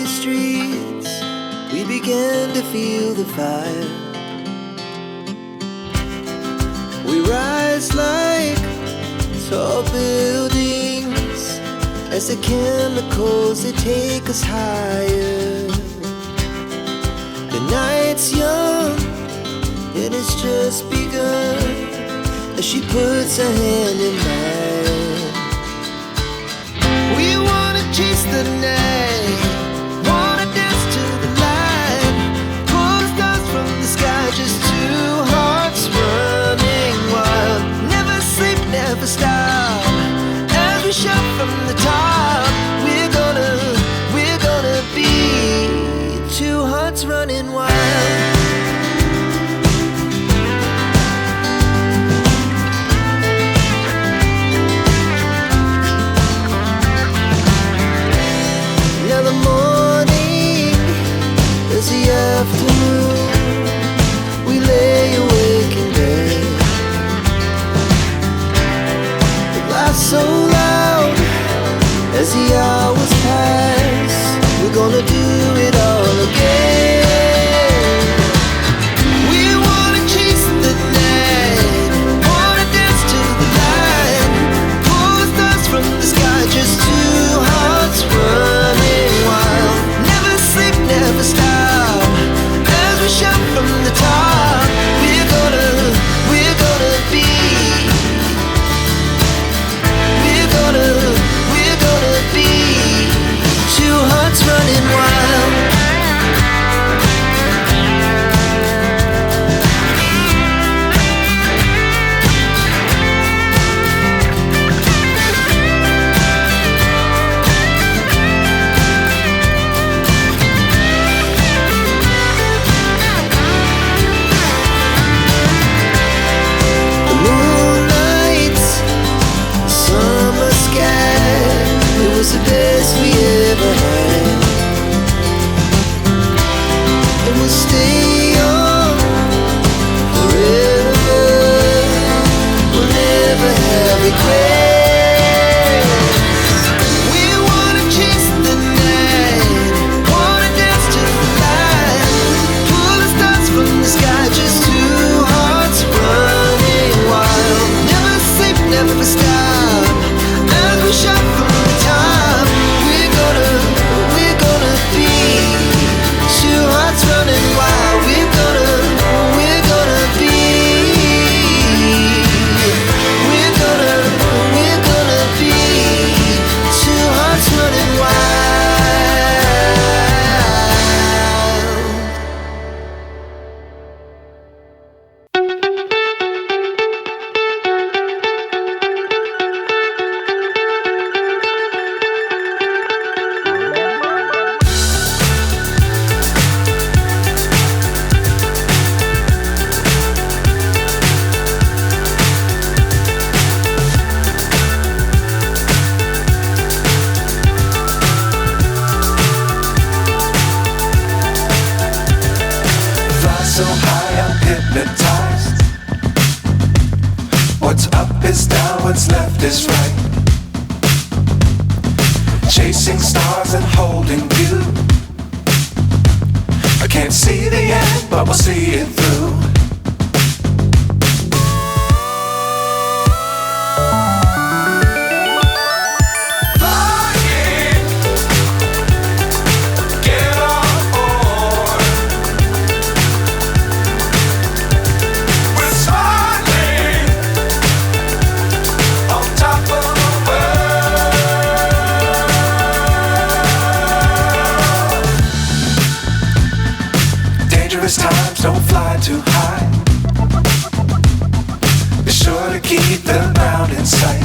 city streets, we began to feel the fire. We rise like tall buildings as the chemicals they take us higher. The night's young and it's just begun as she puts her hand in mine. We wanna chase the night, wanna dance to the light, pull the stars from the sky, just two hearts running wild. Never sleep, never stop, as we shout from the top. We're gonna be two hearts running wild. The afternoon, we lay awake in bed. The laughs so loud as the hours pass. We're gonna do it all again. We wanna chase the night, wanna dance to the light, pull the stars from the sky, just two hearts running wild. Never sleep, never stop, shout from the top. We're gonna be. We're gonna be two hearts running wild. Was the best we ever had, and we'll stay young forever. We'll never have regrets. We wanna chase the night, wanna dance to the light, pull the stars from the sky, just two hearts running wild. Never sleep, never stop, as we shout from the top. We're gonna be two hearts running wild. We're gonna be. We're gonna be two hearts running what's left is right. Chasing stars and holding you. I can't see the end, but we'll see it through. Times don't fly too high. Be sure to keep the ground in sight.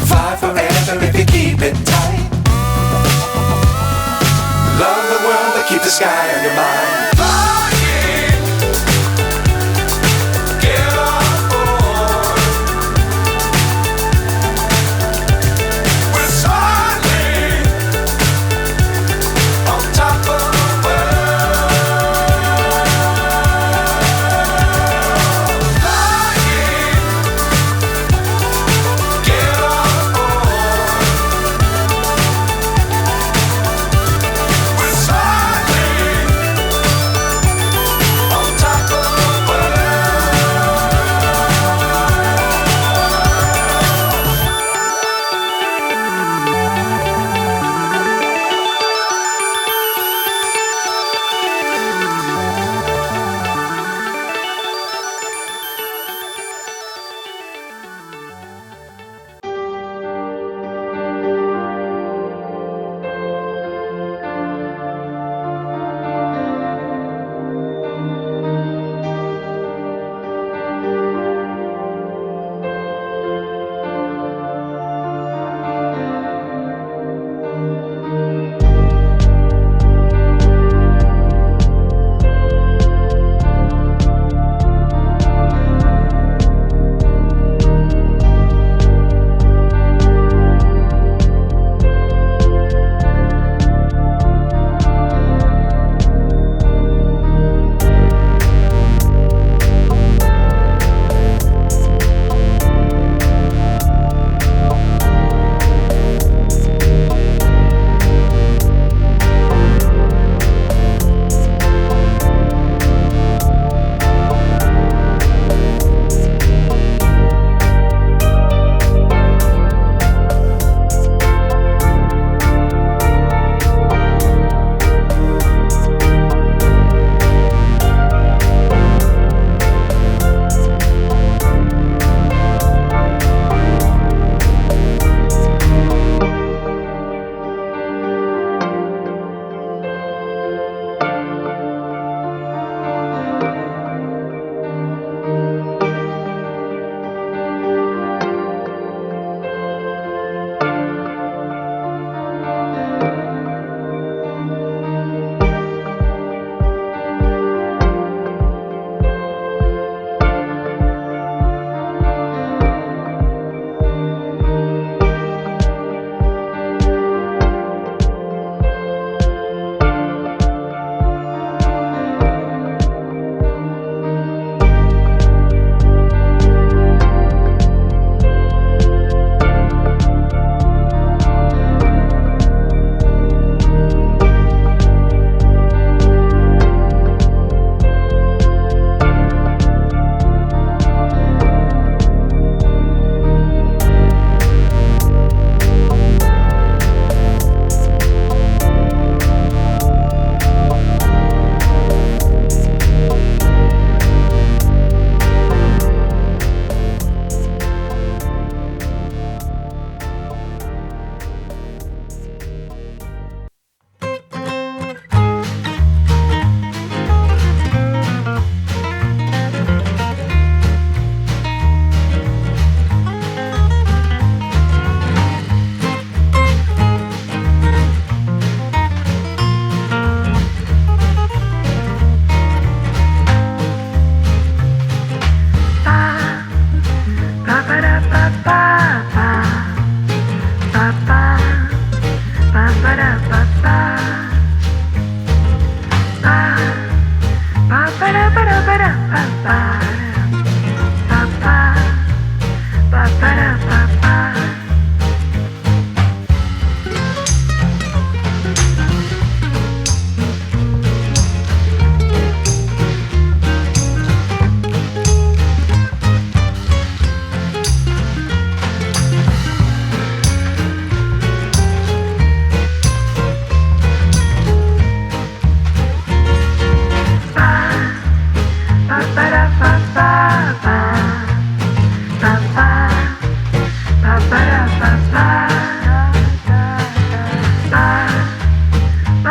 Fly forever if you keep it tight. Love the world but keep the sky on your mind.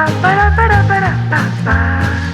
ba ba ba ba ba ba ba.